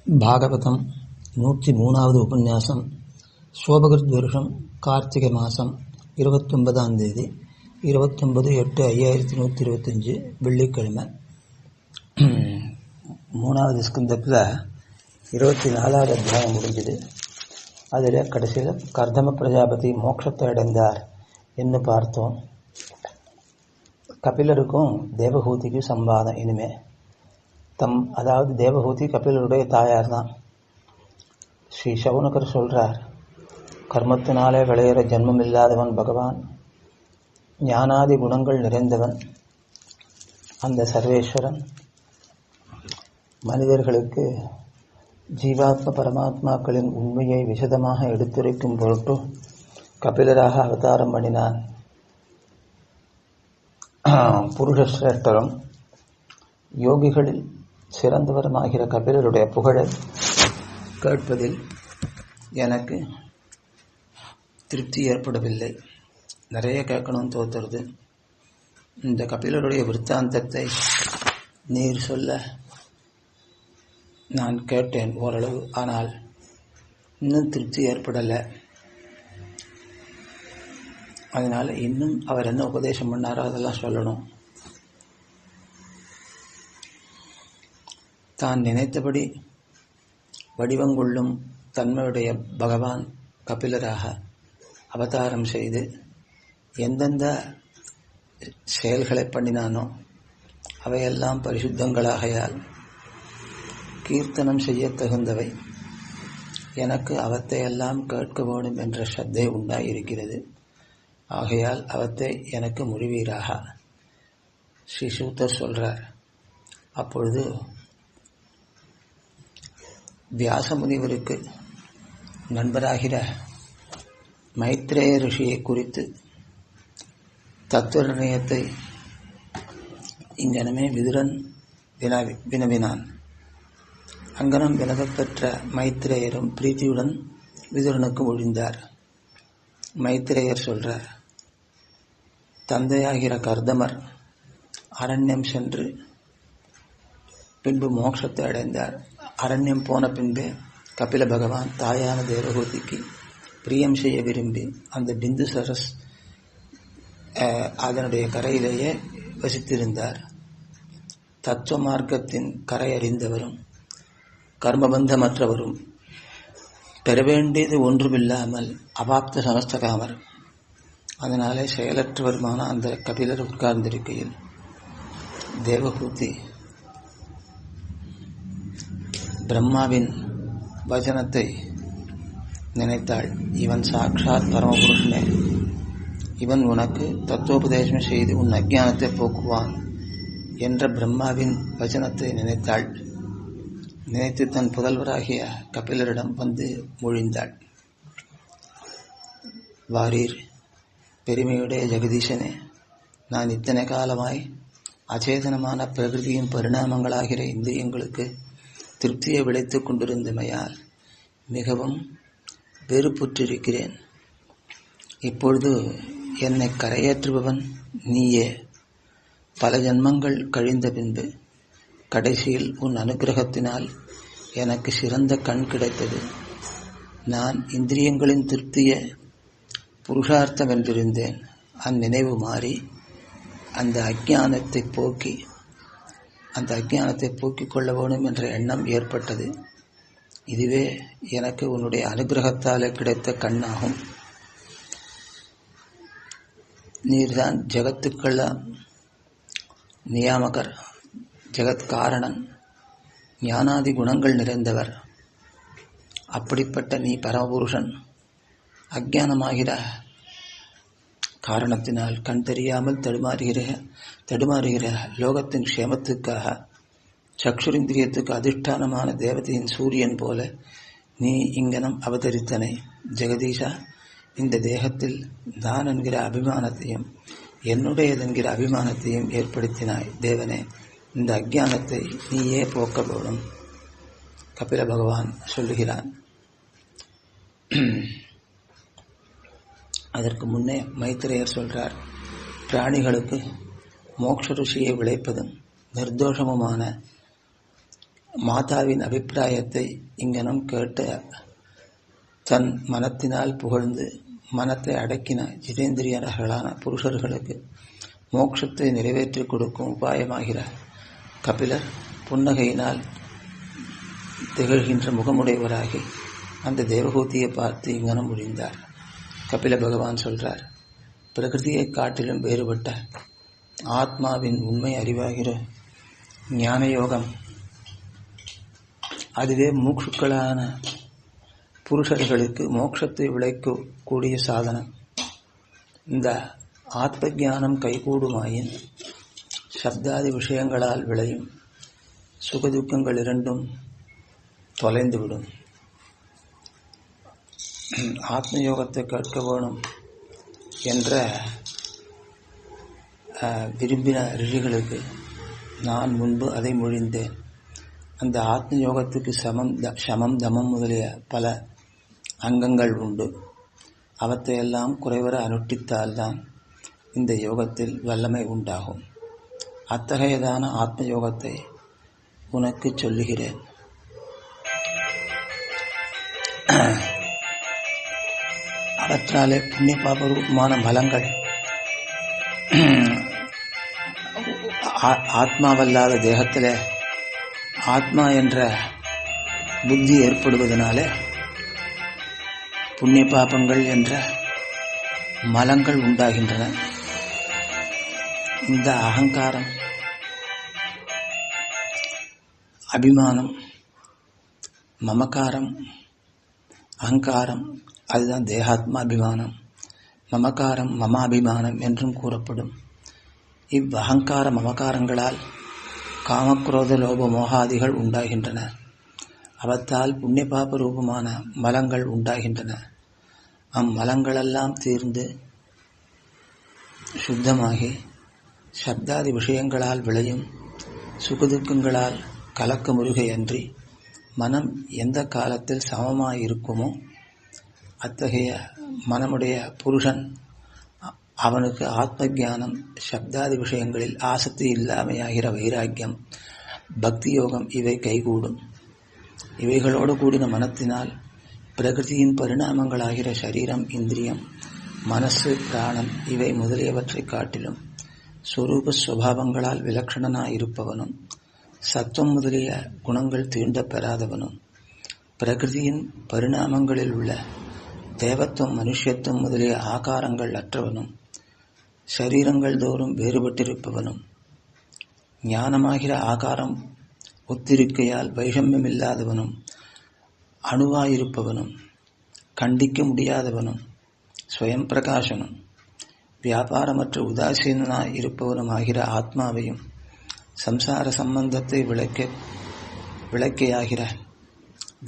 பாகவதம் 103வது உபன்யாசம். சோபகிருத் வருஷம் கார்த்திகை மாதம் 29ஆம் தேதி 29/8/5125 வெள்ளிக்கிழமை. 3வது ஸ்கந்தத்தில் 24வது அத்தியாயம் முடிஞ்சுது. அதில் கடைசியில் கர்தம பிரஜாபதி மோட்சத்தை அடைந்தார் என்று பார்த்தோம். கபிலருக்கும் தேவஹூதிக்கும் சம்பாதம். இனிமே அதாவது தேவஹூதி கபிலருடைய தாயார் தான். ஸ்ரீ சவுனகர் சொல்கிறார், கர்மத்தினாலே விளையிற ஜன்மம் இல்லாதவன் பகவான், ஞானாதி குணங்கள் நிறைந்தவன் அந்த சர்வேஸ்வரன் மனிதர்களுக்கு ஜீவாத்ம பரமாத்மாக்களின் உண்மையை விசதமாக எடுத்துரைக்கும் பொருட்டு கபிலராக அவதாரம் பண்ணினான். புருஷஸ்ரேஷ்டரும் யோகிகளில் சிறந்தவருமாகிற கபிலருடைய புகழை கேட்பதில் எனக்கு திருப்தி ஏற்படவில்லை. நிறைய கேட்கணும்னு தோற்றுறது. இந்த கபிலருடைய விற்த்தாந்தத்தை நீர் சொல்ல நான் கேட்டேன் ஓரளவு. ஆனால் இன்னும் திருப்தி ஏற்படலை. அதனால் இன்னும் அவர் என்ன உபதேசம் பண்ணாரோ அதெல்லாம் சொல்லணும். தான் நினைத்தபடி வடிவங்கொள்ளும் தன்மையுடைய பகவான் கபிலராக அவதாரம் செய்து எந்தெந்த செயல்களை பண்ணினானோ அவையெல்லாம் பரிசுத்தங்களாகையால் கீர்த்தனம் செய்ய தகுந்தவை. எனக்கு அவற்றையெல்லாம் கேட்க வேண்டும் என்ற ஸ்ரத்தை உண்டாயிருக்கிறது. ஆகையால் அவற்றை எனக்கு முடிவீராக ஸ்ரீ சூத்தர் சொல்கிறார். அப்பொழுது வியாச முனிவருக்கு நண்பராகிற மைத்ரேய ரிஷியை குறித்து தத்துவ நிர்ணயத்தை இங்கனமே விதுரன் வினவினான். அங்கனம் வினவப்பெற்ற மைத்ரேயரும் பிரீத்தியுடன் விதுரனுக்கு ஒழிந்தார். மைத்ரேயர் சொல்றார், தந்தையாகிற கர்தமர் அரண்யம் சென்று பின்பு மோட்சத்தை அடைந்தார். அரண்யம் போன பின்பே கபில பகவான் தாயான தேவகூதிக்கு பிரியம் செய்ய விரும்பி அந்த பிந்து சரஸ் அதனுடைய கரையிலேயே வசித்திருந்தார். தத்துவ மார்க்கத்தின் கரை அறிந்தவரும் கர்மபந்தமற்றவரும் பெற வேண்டியது ஒன்றுமில்லாமல் அபாப்த சமஸ்தகாமர். அதனாலே செயலற்றவருமான அந்த கபிலர் உட்கார்ந்திருக்கையில் தேவகூதி பிரம்மாவின் வசனத்தை நினைத்தாள். இவன் சாட்சாத் பரமபுருஷனே, இவன் உனக்கு தத்துவோபதேசம் செய்து உன் அஜ்ஞானத்தை போக்குவான் என்ற பிரம்மாவின் வசனத்தை நினைத்தாள். நினைத்து தன் புதல்வராகிய கபிலரிடம் வந்து மொழிந்தாள். வாரீர், பெருமையுடைய ஜெகதீசனே, நான் இத்தனை காலமாய் அச்சேதனமான பிரகிருதியின் பரிணாமங்களாகிற இந்திரியங்களுக்கு திருப்தியை விளைத்துக் கொண்டிருந்தமையால் மிகவும் வெறுப்புற்றிருக்கிறேன். இப்பொழுது என்னை கரையேற்றுபவன் நீயே. பல ஜன்மங்கள் கழிந்த பின்பு கடைசியில் உன் அனுக்கிரகத்தினால் எனக்கு சிறந்த கண் கிடைத்தது. நான் இந்திரியங்களின் திருப்தியை புருஷார்த்தம் வென்றிருந்தேன். அந்நினைவு மாறி அந்த அஜ்ஞானத்தை போக்கிக் கொள்ள வேண்டும் என்ற எண்ணம் ஏற்பட்டது. இதுவே எனக்கு உன்னுடைய அனுகிரகத்தாலே கிடைத்த கண்ணாகும். நீர்தான் ஜெகத்துக்கெல்லாம் நியாமகர், ஜெகத் காரணன், ஞானாதி குணங்கள் நிறைந்தவர். அப்படிப்பட்ட நீ பரமபுருஷன் அஜ்ஞானமாகிற காரணத்தினால் கண் தெரியாமல் தடுமாறுகிற லோகத்தின் க்ஷேமத்துக்காக சக்ஷுரிந்திரியத்துக்கு அதிஷ்டானமான தேவதையின் சூரியன் போல நீ இங்கனம் அவதரித்தனை. ஜெகதீஷா, இந்த தேகத்தில் நான் என்கிற அபிமானத்தையும் என்னுடையதென்கிற அபிமானத்தையும் ஏற்படுத்தினாய். தேவனே, இந்த அஜ்ஞானத்தை நீயே போக்க வேணும். கபில பகவான் சொல்லுகிறான். அதற்கு முன்னே மைத்ரேயர் சொல்றார், பிராணிகளுக்கு மோட்ச ருஷியை விளைப்பதும் நிர்தோஷமுமான மாதாவின் அபிப்பிராயத்தை இங்கனம் கேட்ட தன் மனத்தினால் புகழ்ந்து மனத்தை அடக்கின ஜிதேந்திரியர்களான புருஷர்களுக்கு மோட்சத்தை நிறைவேற்றிக் கொடுக்கும் உபாயமாகிற கபிலர் புன்னகையினால் திகழ்கின்ற முகமுடையவராகி அந்த தேவகூதியை பார்த்து இங்கனம் முடிந்தார். கபில பகவான் சொல்றார், பிரகிருதியை காட்டிலும் வேறுபட்ட ஆத்மாவின் உண்மை அறிவாகிற ஞான யோகம், அதுவே மூக்ஷுக்களான புருஷர்களுக்கு மோட்சத்தை விளைக்கக்கூடிய சாதனம். இந்த ஆத்ம ஞானம் கைகூடுமாயின் சப்தாதி விஷயங்களால் விளையும் சுகதுக்கங்கள் இரண்டும் தொலைந்துவிடும். ஆத்ம யோகத்தை கேட்க வேணும் என்ற விரும்பின ரிஷிகளுக்கு நான் முன்பு அதை மொழிந்தேன். அந்த ஆத்ம யோகத்துக்கு சமம் தமம் முதலிய பல அங்கங்கள் உண்டு. அவற்றையெல்லாம் குறைவர அனுஷ்டித்தால்தான் இந்த யோகத்தில் வல்லமை உண்டாகும். அத்தகையதான ஆத்ம யோகத்தை உனக்கு சொல்லுகிறேன். அவற்றாலே புண்ணிய பாபரூபமான பலங்கள் ஆத்மாவல்லாத தேகத்தில் ஆத்மா என்ற புத்தி ஏற்படுவதனாலே புண்ணிய பாபங்கள் என்ற மலங்கள் உண்டாகின்றன. இந்த அகங்காரம், அபிமானம், மமகாரம், அகங்காரம், அதுதான் தேகாத்மா அபிமானம். மமகாரம் மமாபிமானம் என்றும் கூறப்படும். அகங்கார மமகாரங்களால் காமக்ரோத லோப மோகாதிகள் உண்டாகின்றன. அவற்றால் புண்ணிய பாப ரூபமான மலங்கள் உண்டாகின்றன. அம்மலங்களெல்லாம் தீர்ந்து சுத்தமாகி சப்தாதி விஷயங்களால் விளையும் சுகதுக்கங்களால் கலக்க முருகையன்றி மனம் எந்த காலத்தில் சமமாயிருக்குமோ அத்தகைய மனமுடைய புருஷன் அவனுக்கு ஆத்ம ஞானம், சப்தாதி விஷயங்களில் ஆசக்தி இல்லாமையாகிற வைராக்கியம், பக்தி யோகம் இவை கைகூடும். இவைகளோடு கூடின மனத்தினால் பிரகிருதியின் பரிணாமங்களாகிற சரீரம், இந்திரியம், மனசு, பிராணம் இவை முதலியவற்றை காட்டிலும் சொரூப சுவாவங்களால் விலட்சணனாயிருப்பவனும் சத்துவம் முதலிய குணங்கள் தீண்டப் பெறாதவனும் பிரகிருதியின் பரிணாமங்களில் உள்ள தேவத்துவம், மனுஷத்துவம் முதலிய ஆகாரங்கள் அற்றவனும் சரீரங்கள் தோறும் வேறுபட்டிருப்பவனும் ஞானமாகிற ஆகாரம் ஒத்திருக்கையால் வைஷமியமில்லாதவனும் அணுவாயிருப்பவனும் கண்டிக்க முடியாதவனும் ஸ்வயம் பிரகாசனும் வியாபாரமற்ற உதாசீனாய் இருப்பவனுமாகிற ஆத்மாவையும் சம்சார சம்பந்தத்தை விளக்கையாகிற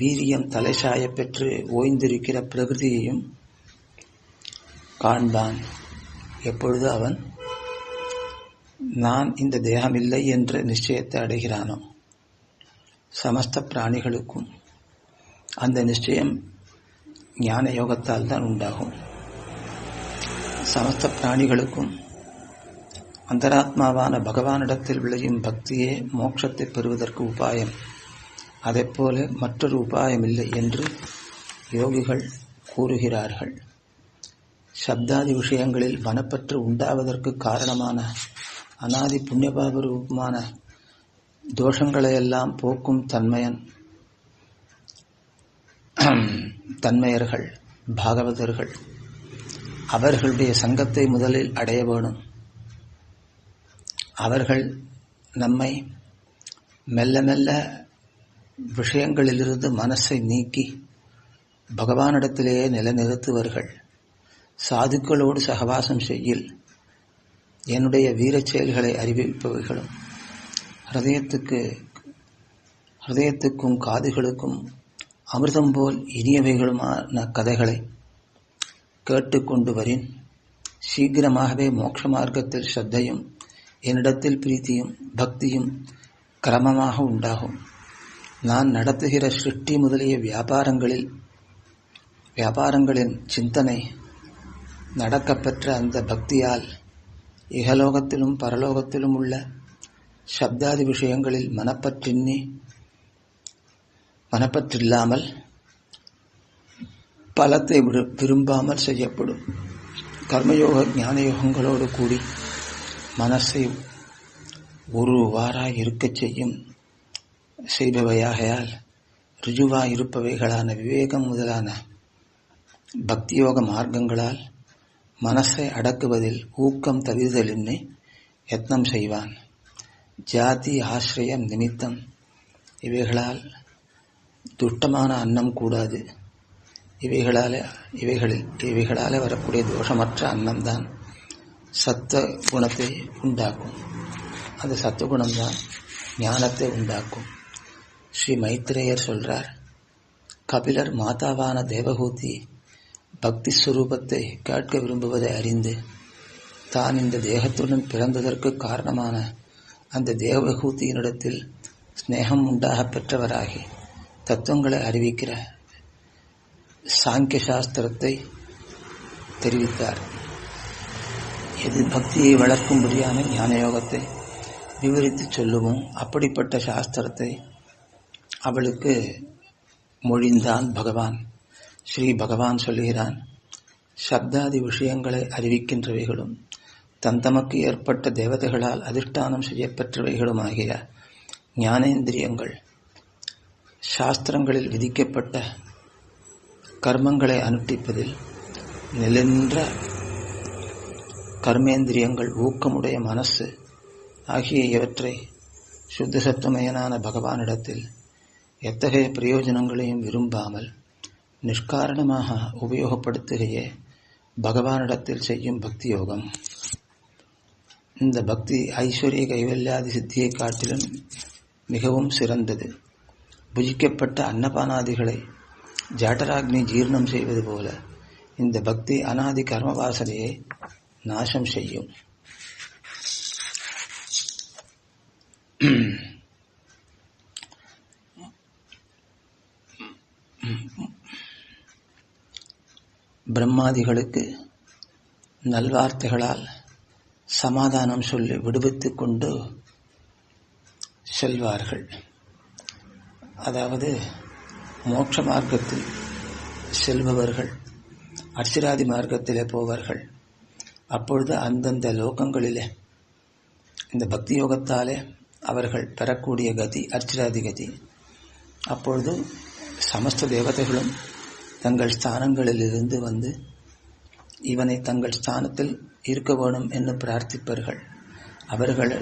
வீரியம் தலைசாய பெற்று ஓய்ந்திருக்கிற பிரகிருதியையும் காண்பான். எப்பொழுது அவன் நான் இந்த தேகமில்லை என்ற நிச்சயத்தை அடைகிறானோ சமஸ்த பிராணிகளுக்கும் அந்த நிச்சயம் ஞான யோகத்தால் தான் உண்டாகும். சமஸ்த பிராணிகளுக்கும் அந்தராத்மாவான பகவானிடத்தில் விளையும் பக்தியே மோட்சத்தை பெறுவதற்கு உபாயம். அதைப்போல மற்றொரு உபாயமில்லை என்று யோகிகள் கூறுகிறார்கள். சப்தாதி விஷயங்களில் மனப்பற்று உண்டாவதற்கு காரணமான அநாதி புண்ணியபாப ரூபமான தோஷங்களையெல்லாம் போக்கும் தன்மையர்கள் பாகவதர்கள் அவர்களுடைய சங்கத்தை முதலில் அடைய வேணும். அவர்கள் நம்மை மெல்ல மெல்ல விஷயங்களிலிருந்து மனசை நீக்கி பகவானிடத்திலேயே நிலைநிறுத்துவார்கள். சாதுக்களோடு சகவாசம் செய்யில் என்னுடைய வீரச் செயல்களை அறிவிப்பவர்களும் ஹிருதயத்துக்கும் காதுகளுக்கும் அமிர்தம் போல் இனியவைகளுமான கதைகளை கேட்டுக்கொண்டு வரின் சீக்கிரமாகவே மோட்ச மார்க்கத்தில் ஸ்ரத்தையும் என்னிடத்தில் பிரீத்தியும் பக்தியும் கிரமமாக உண்டாகும். நான் நடத்துகிற சிருஷ்டி முதலிய வியாபாரங்களின் சிந்தனை நடக்கப்பெற்ற அந்த பக்தியால் இகலோகத்திலும் பரலோகத்திலும் உள்ள சப்தாதி விஷயங்களில் மனப்பற்றின்னி மனப்பற்றில்லாமல் பலத்தை விரும்பாமல் செய்யப்படும் கர்மயோக ஞானயோகங்களோடு கூடி மனசை ஒருவாறாய் இருக்கச் செய்பவையாகையால் ருஜுவாய் இருப்பவைகளான விவேகம் முதலான பக்தியோக மார்க்கங்களால் மனசை அடக்குவதில் ஊக்கம் தவிர்தலின்றி யத்னம் செய்வான். ஜாதி ஆசிரியம் நிமித்தம் இவைகளால் துஷ்டமான அன்னம் கூடாது. இவைகளால் வரக்கூடிய தோஷமற்ற அன்னம்தான் சத்த குணத்தை உண்டாக்கும். அந்த சத்துவகுணம்தான் ஞானத்தை உண்டாக்கும். ஸ்ரீ மைத்ரேயர் சொல்றார், கபிலர் மாதாவான தேவகூதி பக்தி ஸ்வரூபத்தை கேட்க விரும்புவதை அறிந்து தான் இந்த தேகத்துடன் பிறந்ததற்கு காரணமான அந்த தேவகூதியினிடத்தில் ஸ்நேகம் உண்டாக பெற்றவராகி தத்துவங்களை அறிவிக்கிற சாங்கிய சாஸ்திரத்தை தெரிவித்தார். எது பக்தியை வளர்க்கும்படியான ஞானயோகத்தை விவரித்து சொல்லுவோம் அப்படிப்பட்ட சாஸ்திரத்தை அவளுக்கு மொழிந்தான் பகவான். ஸ்ரீ பகவான் சொல்லுகிறான், சப்தாதி விஷயங்களை அறிவிக்கின்றவைகளும் தந்தமக்கு ஏற்பட்ட தேவதைகளால் அதிஷ்டானம் செய்யப்பெற்றவைகளுமாகிய ஞானேந்திரியங்கள் சாஸ்திரங்களில் விதிக்கப்பட்ட கர்மங்களை அனுஷ்டிப்பதில் நிலன்ற கர்மேந்திரியங்கள் ஊக்கமுடைய மனசு ஆகிய இவற்றை சுத்த சத்துவமயனான பகவானிடத்தில் எத்தகைய பிரயோஜனங்களையும் விரும்பாமல் நிஷ்காரணமாக உபயோகப்படுத்துகையே பகவானிடத்தில் செய்யும் பக்தி யோகம். இந்த பக்தி ஐஸ்வர்ய கைவல்யாதி சித்தியை காட்டிலும் மிகவும் சிறந்தது. புஜிக்கப்பட்ட அன்னபானாதிகளை ஜாட்டராக்னி ஜீர்ணம் செய்வது போல இந்த பக்தி அனாதி கர்மவாசனையை நாசம் செய்யும். பிரம்மாதிகளுக்கு நல்வார்த்தைகளால் சமாதானம் சொல்லி விடுவித்துக் கொண்டு செல்வார்கள். அதாவது மோட்ச மார்க்கத்தில் செல்பவர்கள் அர்ச்சிராதி மார்க்கத்திலே போவார்கள். அப்பொழுது அந்தந்த லோகங்களிலே இந்த பக்தி யோகத்தாலே அவர்கள் பெறக்கூடிய கதி அர்ச்சிராதி கதி. அப்பொழுது சமஸ்த தேவதைகளும் தங்கள் ஸ்தானங்களிலிருந்து வந்து இவனை தங்கள் ஸ்தானத்தில் இருக்க வேணும் என்று பிரார்த்திப்பார்கள். அவர்கள்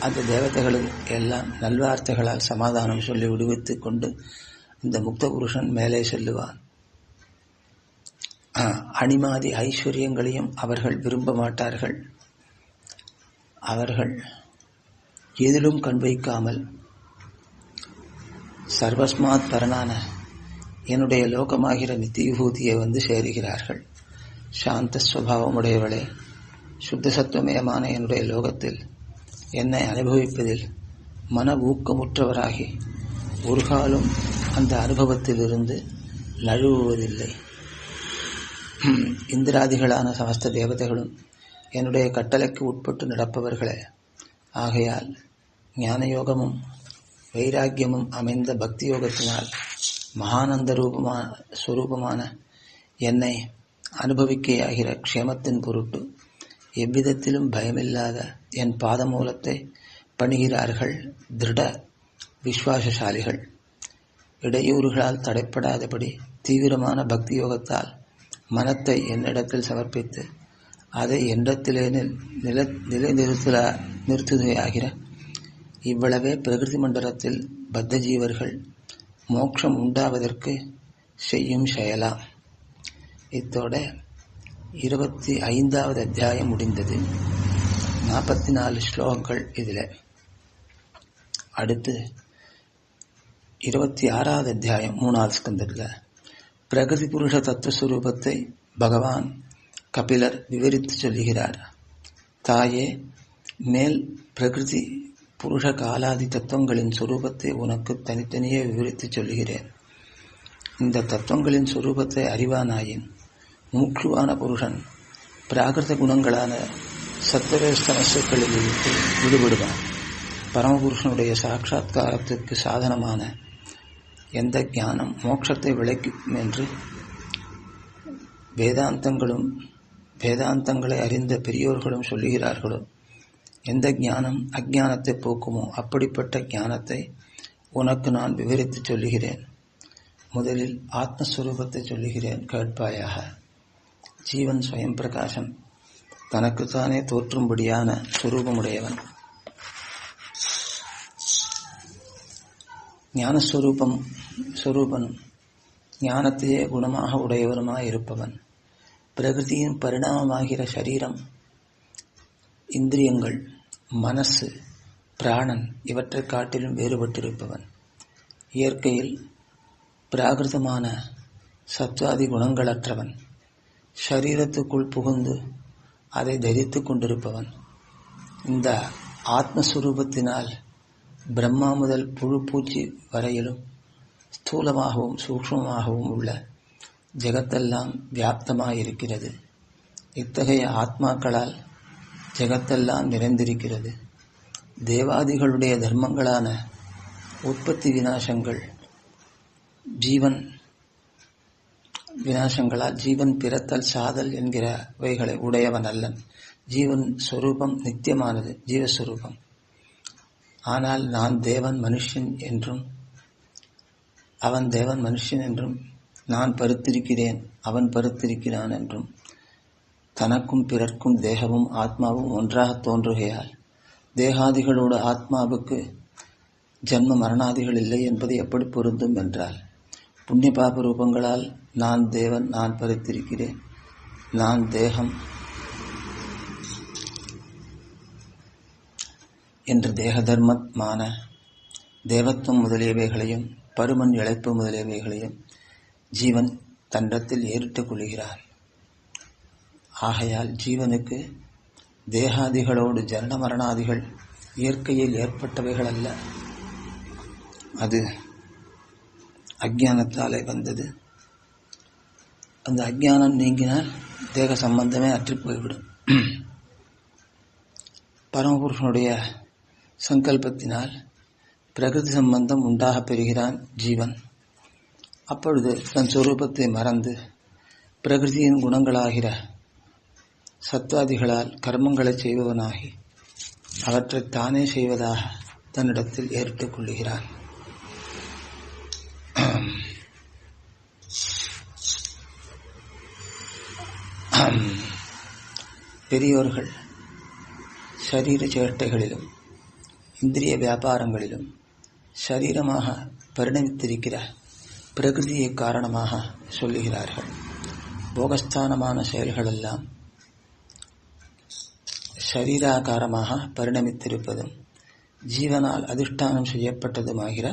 அந்த தேவதைகளுக்கு எல்லாம் நல்வார்த்தைகளால் சமாதானம் சொல்லி விடுவித்துக் கொண்டு இந்த முக்த புருஷன் மேலே செல்லுவான். அணிமாதி ஐஸ்வர்யங்களையும் அவர்கள் விரும்ப மாட்டார்கள். அவர்கள் எதிலும் கண் வைக்காமல் சர்வஸ்மாத் பரனான என்னுடைய லோகமாகிற நித்தியபூதியை வந்து சேருகிறார்கள். சாந்த ஸ்வபாவமுடையவளே, சுத்த சத்துவமயமான என்னுடைய லோகத்தில் என்னை அனுபவிப்பதில் மன ஊக்கமுற்றவராகி ஒரு காலம் அந்த அனுபவத்திலிருந்து நழுவுவதில்லை. இந்திராதிகளான சமஸ்த தேவதைகளும் என்னுடைய கட்டளைக்கு உட்பட்டு நடப்பவர்களே. ஆகையால் ஞானயோகமும் வைராக்கியமும் அமைந்த பக்தி யோகத்தினால் மகானந்த ஸ்வரூபமான என்னை அனுபவிக்கையாகிற க்ஷேமத்தின் பொருட்டு எவ்விதத்திலும் பயமில்லாத என் பாதமூலத்தை பணிகிறார்கள் திருட விஸ்வாசசாலிகள். இடையூறுகளால் தடைப்படாதபடி தீவிரமான பக்தி யோகத்தால் மனத்தை என்னிடத்தில் சமர்ப்பித்து அதை என்னிடத்திலே நிறுத்துகையாகிற இவ்வளவே பிரகிருதி மண்டலத்தில் பத்த ஜீவர்கள் மோட்சம் உண்டாவதற்கு செய்யும் செயலாம். இத்தோட 25வது அத்தியாயம் முடிந்தது. 44 ஸ்லோகங்கள் இதில். அடுத்து 26வது அத்தியாயம் 3வது ஸ்கந்தத்தில் பிரகிருதி புருஷ தத்துவஸ்வரூபத்தை பகவான் கபிலர் விவரித்து சொல்லுகிறார். தாயே, மேல் பிரகிருதி புருஷ காலாதி தத்துவங்களின் சொரூபத்தை உனக்கு தனித்தனியே விவரித்து சொல்லுகிறேன். இந்த தத்துவங்களின் சொரூபத்தை அறிவானாயின் மூக்ஷுவான புருஷன் பிராகிருத குணங்களான சத்வரஸ்தமசுக்களில் விடுபடுவான். பரமபுருஷனுடைய சாட்சாத்காரத்திற்கு சாதனமான எந்த ஞானம் மோட்சத்தை விளைக்கும் என்று வேதாந்தங்களை அறிந்த பெரியோர்களும் சொல்லுகிறார்களோ, எந்த ஞானம் அஞ்ஞானத்தை போக்குமோ அப்படிப்பட்ட ஞானத்தை உனக்கு நான் விவரித்து சொல்லுகிறேன். முதலில் ஆத்மஸ்வரூபத்தை சொல்லுகிறேன், கேட்பாயாக. ஜீவன் ஸ்வயம் பிரகாசம், தனக்குத்தானே தோற்றும்படியான சுரூபமுடையவன். ஞானஸ்வரூபனும் ஞானத்தையே குணமாக உடையவனுமாயிருப்பவன். பிரகிருதியின் பரிணாமமாகிற சரீரம், இந்திரியங்கள், மனசு, பிராணன் இவற்றை காட்டிலும் வேறுபட்டிருப்பவன். இயற்கையில் பிராகிருதமான சத்வாதி குணங்களற்றவன். சரீரத்துக்குள் புகுந்து அதை தரித்து கொண்டிருப்பவன். இந்த ஆத்மஸ்வரூபத்தினால் பிரம்மா முதல் புழு பூச்சி வரையிலும் ஸ்தூலமாகவும் சூக்ஷ்மமாகவும் உள்ள ஜெகத்தெல்லாம் வியாப்தமாயிருக்கிறது. இத்தகைய ஆத்மாக்களால் ஜெகத்தெல்லாம் நிறைந்திருக்கிறது. தேவாதிகளுடைய தர்மங்களான உற்பத்தி விநாசங்கள், ஜீவன் விநாசங்களால் ஜீவன் பிறத்தல் சாதல் என்கிறவைகளை உடையவன் அல்லன். ஜீவன் சொரூபம் நித்தியமானது, ஜீவஸ்வரூபம். ஆனால் நான் தேவன் மனுஷன் என்றும் அவன் தேவன் மனுஷன் என்றும், நான் பருத்திருக்கிறேன் அவன் பருத்திருக்கிறான் என்றும், தனக்கும் பிறர்க்கும் தேகமும் ஆத்மாவும் ஒன்றாக தோன்றுகையால் தேகாதிகளோடு ஆத்மாவுக்கு ஜன்ம மரணாதிகள் இல்லை என்பது எப்படி பொருந்தும் என்றால், புண்ணிய பாப ரூபங்களால் நான் தேவன், நான் பருத்திருக்கிறேன், நான் தேகம் என்று தேக தர்மமான தேவத்துவம் முதலியவைகளையும் பருமன் இழைப்பு முதலியவைகளையும் ஜீவன் தன்னிடத்தில் ஏறிட்டுக் கொள்கிறான். ஆகையால் ஜீவனுக்கு தேகாதிகளோடு ஜனன மரணாதிகள் இயற்கையில் ஏற்பட்டவைகள் அல்ல. அது அஞ்ஞானத்தாலே வந்தது. அந்த அஞ்ஞானம் நீங்கினால் தேக சம்பந்தமே அற்றுப் போய்விடும். பரமபுருஷனுடைய சங்கல்பத்தினால் பிரகிருதி சம்பந்தம் உண்டாக பெறுகிறான் ஜீவன். அப்பொழுது தன் சொரூபத்தை மறந்து பிரகிருதியின் குணங்களாகிற சத்வாதிகளால் கர்மங்களை செய்பவனாகி அவற்றை தானே செய்வதாக தன்னிடத்தில் ஏறிட்டுக் கொள்ளுகிறான். பெரியோர்கள் சரீர சேட்டைகளிலும் இந்திரிய வியாபாரங்களிலும் சரீரமாக பரிணமித்திருக்கிற பிரகிருதியை காரணமாக சொல்லுகிறார்கள். போகஸ்தானமான செயல்களெல்லாம் சரீராகாரமாக பரிணமித்திருப்பதும் ஜீவனால் அதிஷ்டானம் செய்யப்பட்டதுமாகிற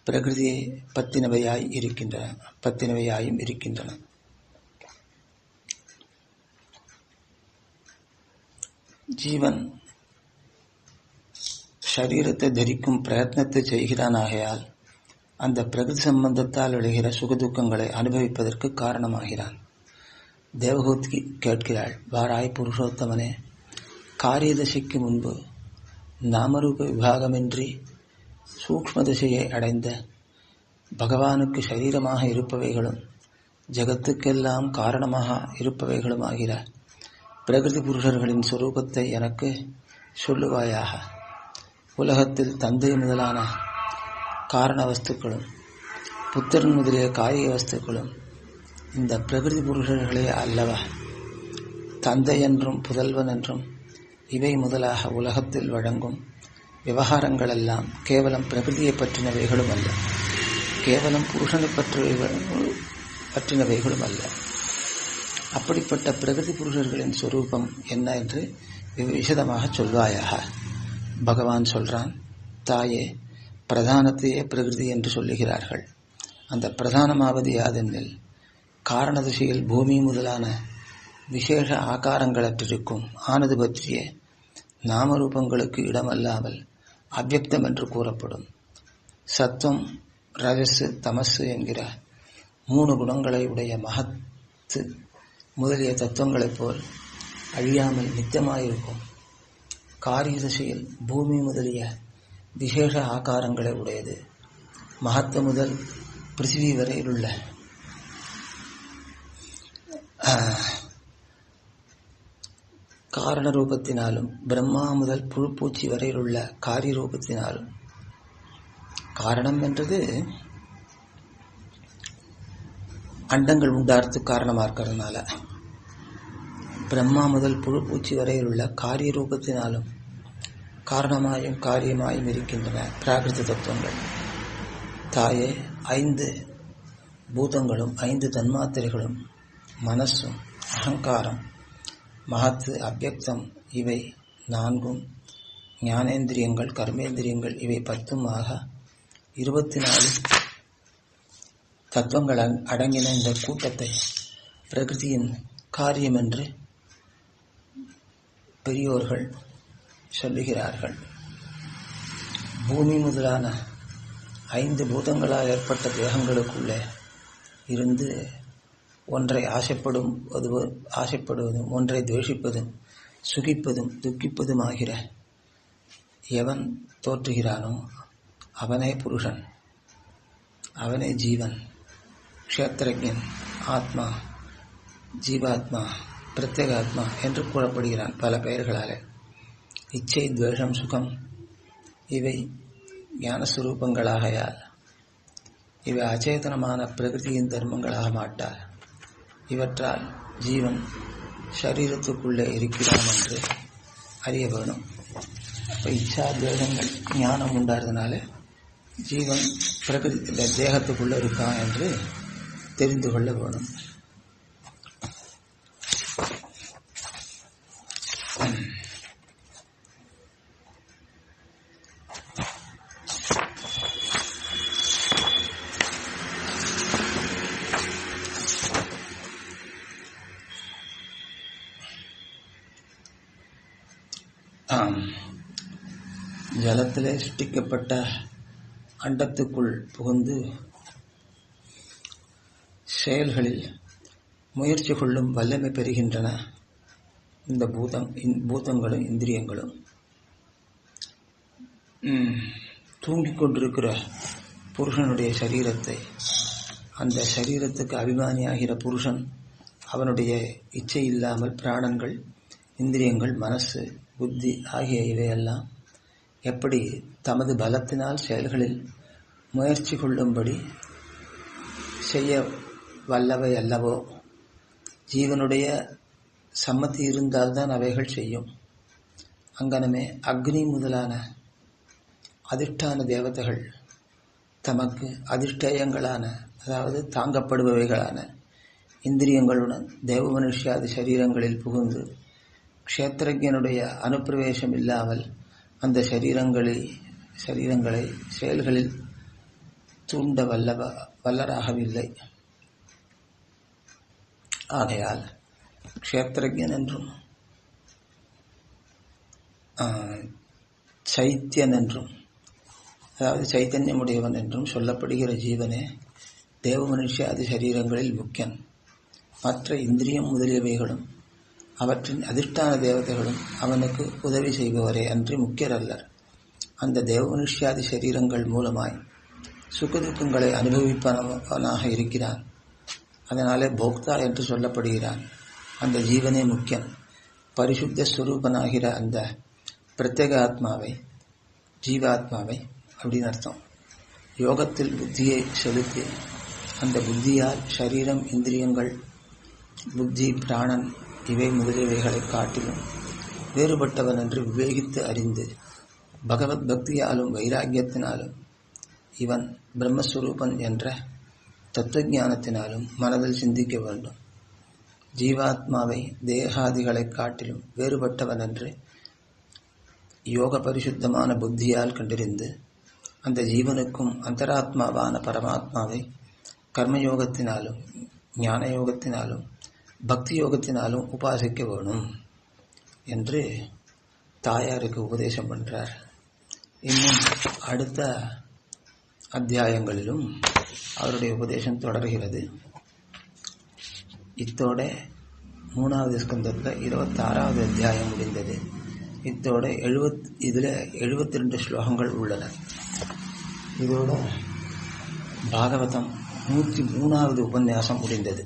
பிரகிருதியை பத்தினவையாயும் இருக்கின்றன. ஜீவன் சரீரத்தை தரிக்கும் பிரயத்னத்தை செய்கிறானாகையால் அந்த பிரகிருதி சம்பந்தத்தால் விளைகிற சுகதுக்கங்களை அனுபவிப்பதற்கு காரணமாகிறான். தேவகூதி கேட்கிறாள், வாராய் புருஷோத்தமனே, காரியதசைக்கு முன்பு நாமரூப விபாகமின்றி சூக்ஷ்ம தசையை அடைந்த பகவானுக்கு சரீரமாக இருப்பவைகளும் ஜகத்துக்கெல்லாம் காரணமாக இருப்பவைகளும் ஆகிற பிரகிருதி புருஷர்களின் சொரூபத்தை எனக்கு சொல்லுவாயாக. உலகத்தில் தந்தை முதலான காரண வஸ்துக்களும் புத்திரன் முதலிய காரிய வஸ்துக்களும் இந்த பிரகிருதி புருஷர்களே அல்லவா? தந்தை என்றும் புதல்வன் என்றும் இவை முதலாக உலகத்தில் வழங்கும் விவகாரங்களெல்லாம் கேவலம் பிரகிருதியை பற்றினவைகளும் அல்ல, கேவலம் புருஷனை பற்றினவைகளும் அல்ல. அப்படிப்பட்ட பிரகிருதி புருஷர்களின் சொரூபம் என்ன என்று விசதமாக சொல்வாயாக. பகவான் சொல்றான், தாயே, பிரதானத்தையே பிரகிருதி என்று சொல்லுகிறார்கள். அந்த பிரதானமாவது யாதெனில் காரண திசையில் பூமி முதலான விசேஷ ஆகாரங்களற்றிருக்கும் ஆனது பற்றிய நாமரூபங்களுக்கு இடமல்லாமல் அவ்யக்தம் என்று கூறப்படும். சத்துவம், ரஜசு, தமசு என்கிற 3 குணங்களை உடைய மகத்து முதலிய தத்துவங்களைப் போல் அழியாமல் நித்தியமாயிருக்கும் காரிய திசையில் பூமி முதலிய விசேஷ ஆகாரங்களை உடையது. மகத்து முதல் பிருத்திவி வரையில் உள்ள காரண ரூபத்தினாலும், பிரம்மா முதல் புழுப்பூச்சி வரையில் உள்ள காரிய ரூபத்தினாலும், காரணம் என்றது அண்டங்கள் உண்டாகிறதுக்கு காரணமாக இருக்கிறதுனால, பிரம்மா முதல் புழுப்பூச்சி வரையில் உள்ள காரிய ரூபத்தினாலும் காரணமாயும் காரியமாயும் இருக்கின்றன பிராகிருத தத்துவங்கள். தாயே, 5 பூதங்களும் 5 தன்மாத்திரைகளும் மனசும் அகங்காரம் மகத்து அவ்யக்தம் இவை 4ம் ஞானேந்திரியங்கள் கர்மேந்திரியங்கள் இவை 10மாக 24 தத்துவங்கள் அடங்கின இந்த கூட்டத்தை பிரகிருதியின் காரியம் என்று பெரியோர்கள் சொல்லுகிறார்கள். பூமி முதலான 5 பூதங்களால் ஏற்பட்ட தேகங்களுக்குள்ளே இருந்து ஒன்றை ஆசைப்படுவதும் ஒன்றை துவேஷிப்பதும் சுகிப்பதும் துக்கிப்பதுமாகிற எவன் தோற்றுகிறானோ அவனே புருஷன், அவனே ஜீவன், க்ஷேத்திரஜன், ஆத்மா, ஜீவாத்மா, பிரத்யேகாத்மா என்று கூறப்படுகிறான் பல பெயர்களாலே. இச்சை, துவேஷம், சுகம் இவை ஞானஸ்வரூபங்களாகையால் இவை அச்சேதனமான பிரகிருதியின் தர்மங்களாக மாட்டார். இவற்றால் ஜீவன் சரீரத்துக்குள்ளே இருக்கிறான் என்று அறிய வேணும். அப்போ இச்சா துவேஷங்கள் ஞானம் உண்டாகிறதுனால ஜீவன் பிரகிருதி தேகத்துக்குள்ளே இருக்கான் என்று தெரிந்து கொள்ள வேணும். ஜலத்திலே சிருஷ்டிக்கப்பட்ட அண்டத்துக்குள் புகுந்து செயல்களில் முயற்சி கொள்ளும் வல்லமை பெறுகின்றன இந்த பூதங்களும் இந்திரியங்களும். தூங்கிக் கொண்டிருக்கிற புருஷனுடைய சரீரத்தை, அந்த சரீரத்துக்கு அபிமானியாகிற புருஷன் அவனுடைய இச்சை இல்லாமல் பிராணங்கள், இந்திரியங்கள், மனசு, புத்தி ஆகிய இவையெல்லாம் எப்படி தமது பலத்தினால் செயல்களில் முயற்சி கொள்ளும்படி செய்ய வல்லவை அல்லவோ, ஜீவனுடைய சம்மதி இருந்தால்தான் அவைகள் செய்யும். அங்கனமே அக்னி முதலான அதிஷ்டான தேவதைகள் தமக்கு அதிஷ்டேயங்களான, அதாவது தாங்கப்படுபவைகளான இந்திரியங்களுடன் தேவ மனுஷ்யாதி சரீரங்களில் புகுந்து க்ஷேத்திரஜனுடைய அனுப்பிரவேசம் இல்லாமல் அந்த சரீரங்களை செயல்களில் தூண்ட வல்லராகவில்லை. ஆகையால் க்ஷேத்திரஜன் என்றும் சைத்தியன் என்றும், அதாவது சைத்தன்யமுடையவன் என்றும் சொல்லப்படுகிற ஜீவனே தேவ மனுஷ்யாதி சரீரங்களில் முக்கியன். மற்ற இந்திரியம் முதலியவைகளும் அவற்றின் அதிஷ்டான தேவதைகளும் அவனுக்கு உதவி செய்பவரே அன்றி முக்கியரல்லர். அந்த தேவ மனுஷ்யாதி சரீரங்கள் மூலமாய் சுகதுக்கங்களை அனுபவிப்பவனாக இருக்கிறான். அதனாலே போக்தா என்று சொல்லப்படுகிறான். அந்த ஜீவனே முக்கியன். பரிசுத்த ஸ்வரூபனாகிற அந்த பிரத்யேக ஆத்மாவை, ஜீவாத்மாவை அப்படின்னு அர்த்தம். யோகத்தில் புத்தியை செலுத்தி அந்த புத்தியால் சரீரம், இந்திரியங்கள், புத்தி, பிராணன் இவை முதலியவைகளை காட்டிலும் வேறுபட்டவன் என்று விவேகித்து அறிந்து பகவத் பக்தியாலும் வைராக்கியத்தினாலும் இவன் பிரம்மஸ்வரூபன் என்ற தத்துவஞானத்தினாலும் மனதில் சிந்திக்க வேண்டும். ஜீவாத்மாவை தேகாதிகளை காட்டிலும் வேறுபட்டவன் என்று யோக பரிசுத்தமான புத்தியால் கண்டறிந்து அந்த ஜீவனுக்கும் அந்தராத்மாவான பரமாத்மாவை கர்மயோகத்தினாலும் ஞான யோகத்தினாலும் பக்தி யோகத்தினாலும் உபாசிக்க வேணும் என்று தாயாருக்கு உபதேசம் பண்றார். இன்னும் அடுத்த அத்தியாயங்களிலும் அவருடைய உபதேசம் தொடர்கிறது. இத்தோட 3வது ஸ்கந்தத்தில் 26வது அத்தியாயம் முடிந்தது. இதில் 72 ஸ்லோகங்கள் உள்ளன. இதோட பாகவதம் 103வது உபன்யாசம் முடிந்தது.